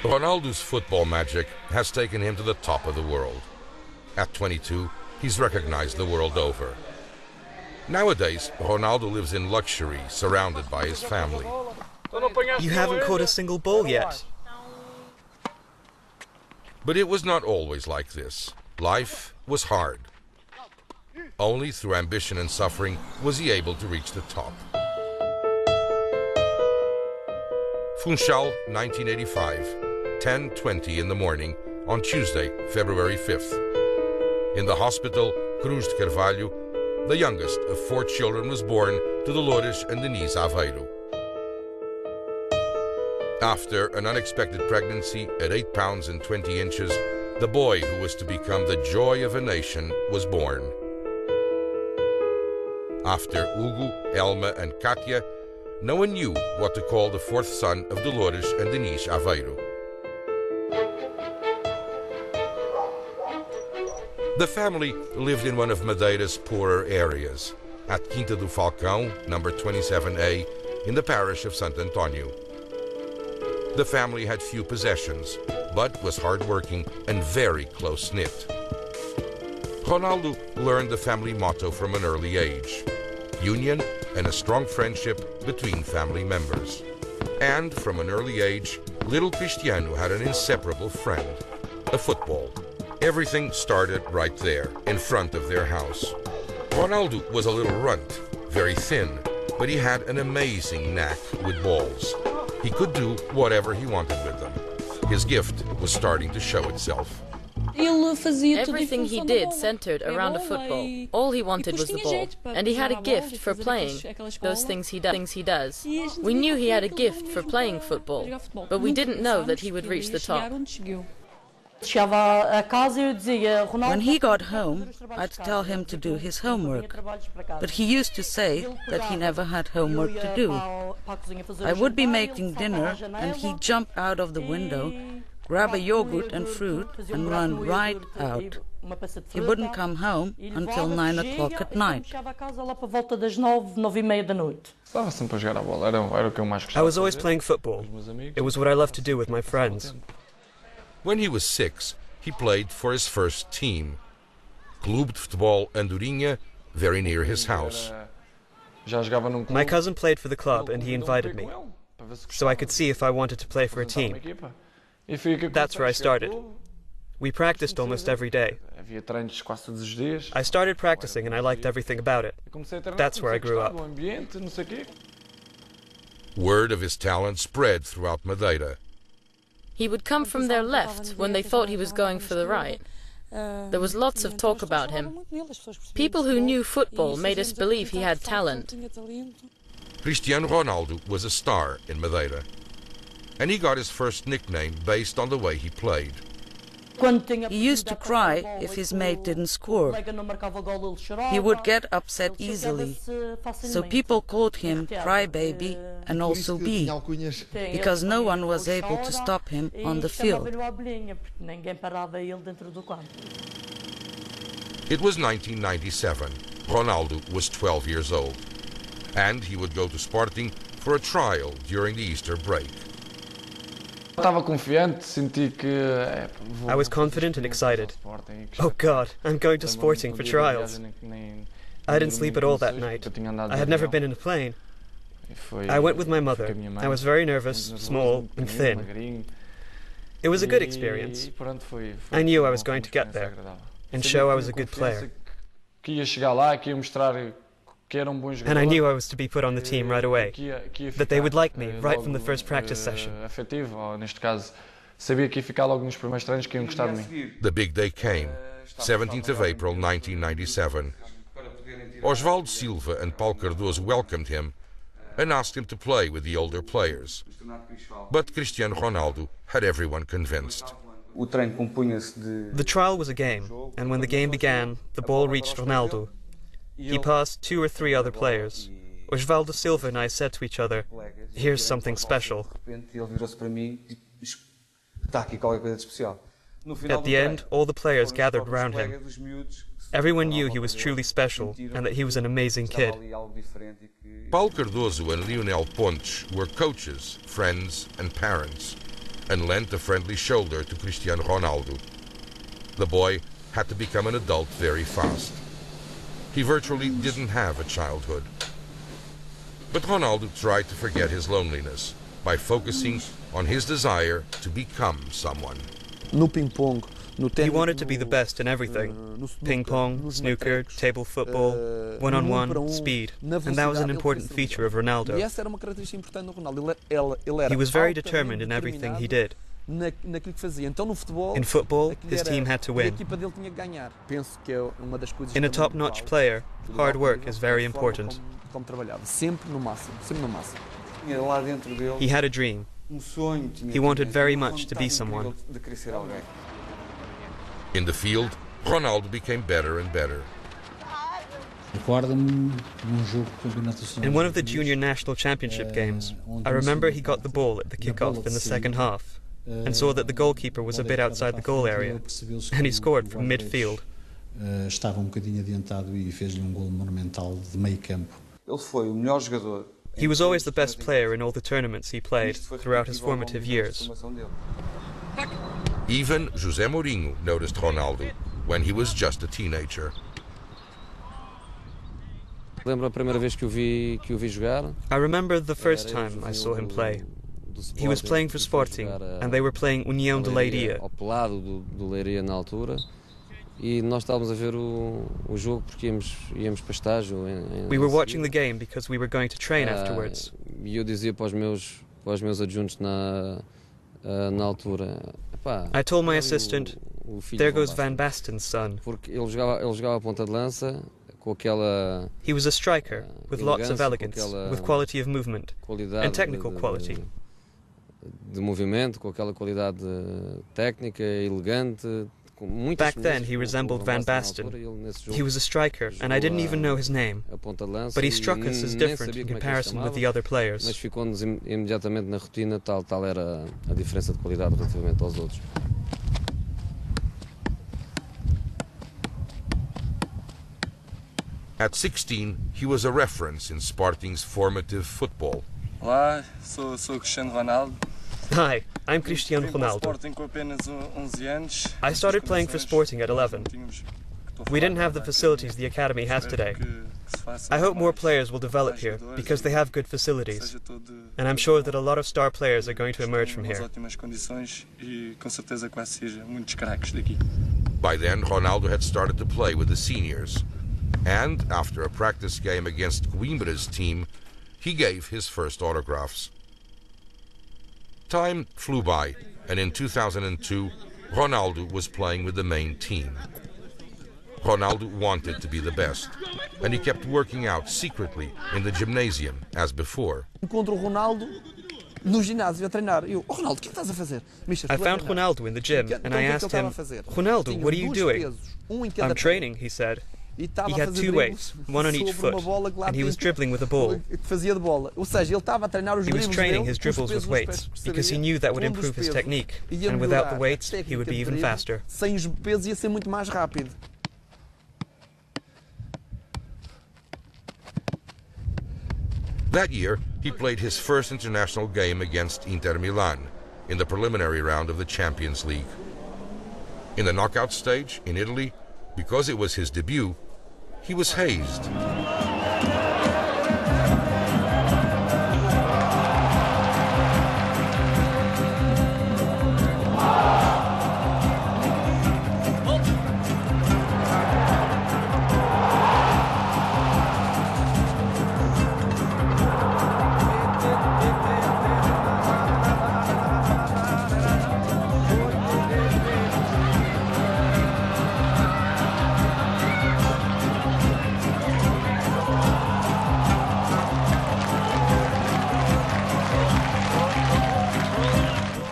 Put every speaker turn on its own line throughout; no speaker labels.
Ronaldo's football magic has taken him to the top of the world. At 22, he's recognized the world over. Nowadays, Ronaldo lives in luxury, surrounded by his family.
You haven't caught a single ball yet.
But it was not always like this. Life was hard. Only through ambition and suffering was he able to reach the top. Funchal, 1985, 10:20 in the morning on Tuesday, February 5th. In the hospital, Cruz de Carvalho, the youngest of 4 children, was born to Dolores and Denise Aveiro. After an unexpected pregnancy at 8 pounds and 20 inches, the boy who was to become the joy of a nation was born. After Hugo, Elma and Katia, no one knew what to call the 4th son of Dolores and Denise Aveiro. The family lived in one of Madeira's poorer areas, at Quinta do Falcão, number 27A, in the parish of Sant António. The family had few possessions, but was hard-working and very close-knit. Ronaldo learned the family motto from an early age: union and a strong friendship between family members. And from an early age, little Cristiano had an inseparable friend, a football. Everything started right there, in front of their house. Ronaldo was a little runt, very thin, but he had an amazing knack with balls. He could do whatever he wanted with them. His gift was starting to show itself.
Everything he did centered around a football. All he wanted was the ball. And he had a gift for playing those things he does. We knew he had a gift for playing football, but we didn't know that he would reach the top.
When he got home, I'd tell him to do his homework, but he used to say that he never had homework to do. I would be making dinner and he'd jump out of the window, grab a yogurt and fruit and run right out. He wouldn't come home until 9 o'clock at night.
I was always playing football. It was what I loved to do with my friends.
When he was 6, he played for his first team, Clube de Futebol Andorinha, very near his house.
My cousin played for the club and he invited me, so I could see if I wanted to play for a team. That's where I started. We practiced almost every day. I started practicing and I liked everything about it. That's where I grew up.
Word of his talent spread throughout Madeira.
He would come from their left when they thought he was going for the right. There was lots of talk about him. People who knew football made us believe he had talent.
Cristiano Ronaldo was a star in Madeira, and he got his first nickname based on the way he played.
He used to cry if his mate didn't score. He would get upset easily, so people called him Crybaby and also B, because no one was able to stop him on the field.
It was 1997. Ronaldo was 12 years old, and he would go to Sporting for a trial during the Easter break.
I was confident and excited. Oh God, I'm going to Sporting for trials. I didn't sleep at all that night. I had never been in a plane. I went with my mother. I was very nervous, small and thin. It was a good experience. I knew I was going to get there and show I was a good player. And I knew I was to be put on the team right away, that they would like me right from the first practice session.
The big day came, 17th of April 1997. Osvaldo Silva and Paulo Cardoso welcomed him and asked him to play with the older players. But Cristiano Ronaldo had everyone convinced.
The trial was a game, and when the game began, the ball reached Ronaldo. He passed 2 or 3 other players. Osvaldo Silva and I said to each other, "Here's something special." At the end, all the players gathered around him. Everyone knew he was truly special and that he was an amazing kid.
Paulo Cardoso and Lionel Pontes were coaches, friends and parents. and lent a friendly shoulder to Cristiano Ronaldo. The boy had to become an adult very fast. He virtually didn't have a childhood. But Ronaldo tried to forget his loneliness by focusing on his desire to become someone.
He wanted to be the best in everything. Ping pong, snooker, table football, one-on-one, speed. And that was an important feature of Ronaldo. He was very determined in everything he did. In football, his team had to win. In a top-notch player, hard work is very important. He had a dream. He wanted very much to be someone.
In the field, Ronaldo became better and better.
In one of the junior national championship games, I remember he got the ball at the kick-off in the second half and saw that the goalkeeper was a bit outside the goal area, and he scored from midfield. He was always the best player in all the tournaments he played throughout his formative years.
Even José Mourinho noticed Ronaldo when he was just a teenager.
I remember the first time I saw him play. He was playing for Sporting, and they were playing União de Leiria. We were watching the game because we were going to train afterwards. I told my assistant, "There goes Van Basten's son." He was a striker, with lots of elegance, with quality of movement, and technical quality. Back then he resembled Van Basten. He was a striker, and I didn't even know his name, but he struck us as different in comparison with the other players.
At 16, he was a reference in Sporting's formative football.
Olá, sou Cristiano Ronaldo.
Hi, I'm Cristiano Ronaldo. I started playing for Sporting at 11. We didn't have the facilities the academy has today. I hope more players will develop here because they have good facilities, and I'm sure that a lot of star players are going to emerge from here.
By then, Ronaldo had started to play with the seniors, and after a practice game against Coimbra's team, he gave his first autographs. Time flew by, and in 2002, Ronaldo was playing with the main team. Ronaldo wanted to be the best, and he kept working out secretly in the gymnasium as before.
I found Ronaldo in the gym, and I asked him, "Ronaldo, what are you doing?" "I'm training," he said. He had two weights, one on each foot, and he was dribbling with a ball. He was training his dribbles with weights, because he knew that would improve his technique, and without the weights, he would be even faster.
That year, he played his first international game against Inter Milan in the preliminary round of the Champions League. In the knockout stage in Italy, because it was his debut, he was hazed.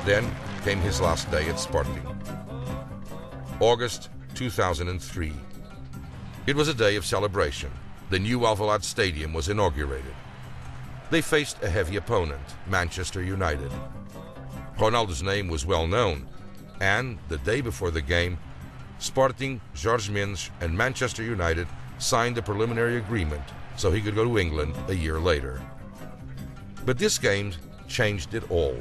Then came his last day at Sporting. August 2003. It was a day of celebration. The new Alvalade Stadium was inaugurated. They faced a heavy opponent, Manchester United. Ronaldo's name was well known, and the day before the game, Sporting, Jorge Mendes, and Manchester United signed a preliminary agreement so he could go to England a year later. But this game changed it all.